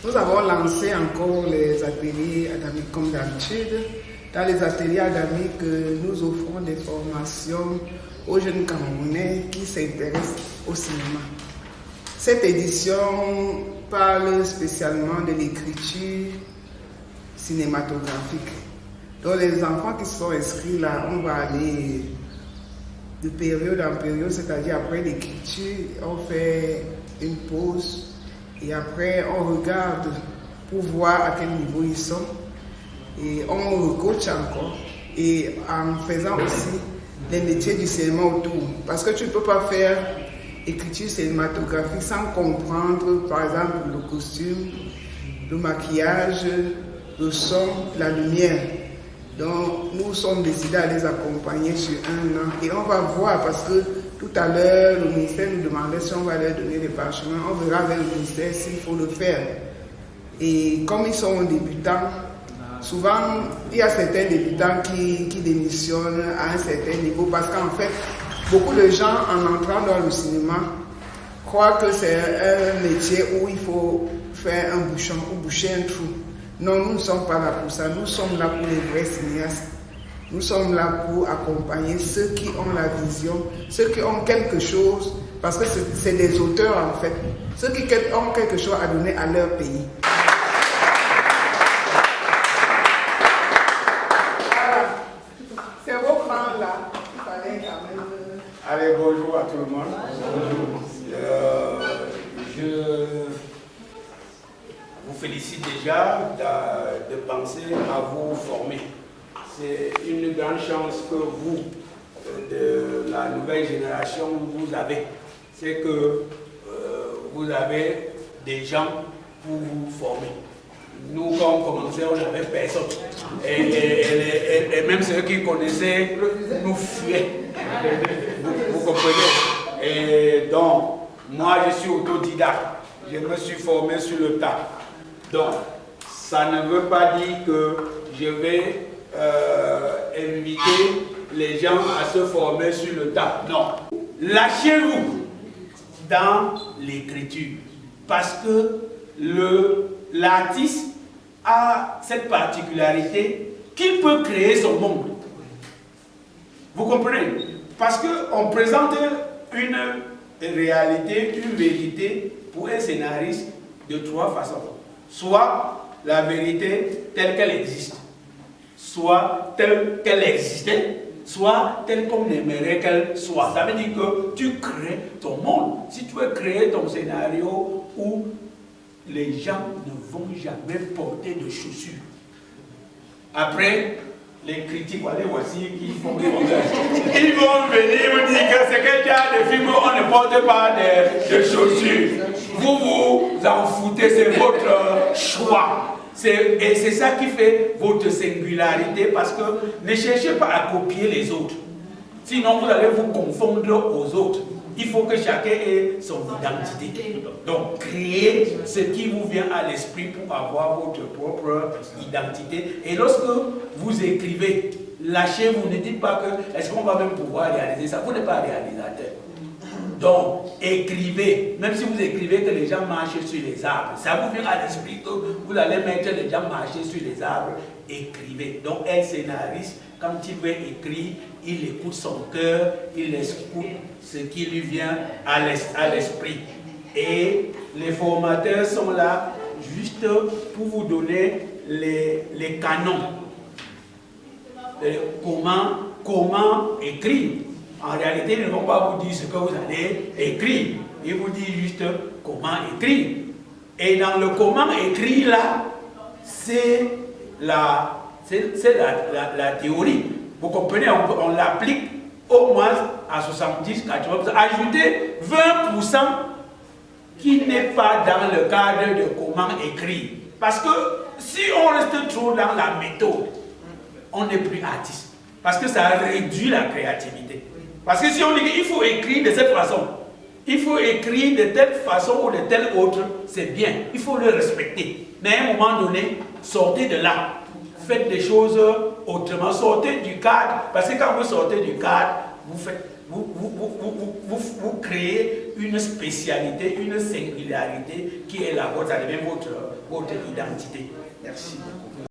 Nous avons lancé encore les ateliers adamiques comme d'habitude. Dans les ateliers adamiques, nous offrons des formations aux jeunes Camerounais qui s'intéressent au cinéma. Cette édition parle spécialement de l'écriture cinématographique. Donc les enfants qui sont inscrits là, on va aller de période en période, c'est-à-dire après l'écriture, on fait une pause et après on regarde pour voir à quel niveau ils sont et on recoach encore et en faisant aussi les métiers du cinéma autour. Parce que tu ne peux pas faire écriture cinématographique sans comprendre par exemple le costume, le maquillage, le son, la lumière. Donc nous sommes décidés à les accompagner sur un an et on va voir parce que tout à l'heure le ministère nous demandait si on va leur donner des parchemins, on verra avec le ministère s'il faut le faire. Et comme ils sont débutants, souvent il y a certains débutants qui démissionnent à un certain niveau parce qu'en fait beaucoup de gens en entrant dans le cinéma croient que c'est un métier où il faut faire un bouchon ou boucher un trou. Non, nous ne sommes pas là pour ça. Nous sommes là pour les vrais cinéastes. Nous sommes là pour accompagner ceux qui ont la vision, ceux qui ont quelque chose, parce que c'est des auteurs en fait, ceux qui ont quelque chose à donner à leur pays. Voilà. C'est vos plans là. Il fallait quand même... Allez, bonjour à tout le monde. Bonjour. Je vous félicite déjà de penser à vous former. C'est une grande chance que vous, de la nouvelle génération, vous avez. C'est que vous avez des gens pour vous former. Nous, quand on commençait, on n'avait personne. Et même ceux qui connaissaient nous fuyaient. Vous comprenez? Et donc, moi, je suis autodidacte. Je me suis formé sur le tas. Donc, ça ne veut pas dire que je vais inviter les gens à se former sur le tas. Non. Lâchez-vous dans l'écriture. Parce que l'artiste a cette particularité qu'il peut créer son monde. Vous comprenez? Parce qu'on présente une réalité, une vérité pour un scénariste de trois façons. Soit la vérité telle qu'elle existe, soit telle qu'elle existait, soit telle qu'on aimerait qu'elle soit. Ça veut dire que tu crées ton monde. Si tu veux créer ton scénario où les gens ne vont jamais porter de chaussures. Après, les critiques, allez, voici qui font des montages. Ils vont venir vous dire que c'est quel genre de film où on ne porte pas de chaussures. Vous vous en foutez, c'est votre choix. Et c'est ça qui fait votre singularité parce que ne cherchez pas à copier les autres. Sinon, vous allez vous confondre aux autres. Il faut que chacun ait son identité. Donc, créez ce qui vous vient à l'esprit pour avoir votre propre identité. Et lorsque vous écrivez, lâchez-vous, ne dites pas que est-ce qu'on va même pouvoir réaliser ça. Vous n'êtes pas réalisateur. Donc, écrivez. Même si vous écrivez que les gens marchent sur les arbres, ça vous vient à l'esprit que vous allez mettre les gens marcher sur les arbres. Écrivez. Donc, un scénariste, quand il veut écrire, il écoute son cœur, il écoute ce qui lui vient à l'esprit. Et les formateurs sont là juste pour vous donner les canons. Comment écrire. En réalité, ils ne vont pas vous dire ce que vous allez écrire. Ils vous disent juste comment écrire. Et dans le comment écrire là, c'est la théorie. Vous comprenez, on l'applique au moins à 70-80%. Ajoutez 20% qui n'est pas dans le cadre de comment écrire. Parce que si on reste trop dans la méthode, on n'est plus artiste. Parce que ça réduit la créativité. Parce que si on dit qu'il faut écrire de cette façon, il faut écrire de telle façon ou de telle autre, c'est bien. Il faut le respecter. Mais à un moment donné, sortez de là. Faites des choses autrement. Sortez du cadre. Parce que quand vous sortez du cadre, vous créez une spécialité, une singularité qui est la vôtre, ça devient votre identité. Merci beaucoup.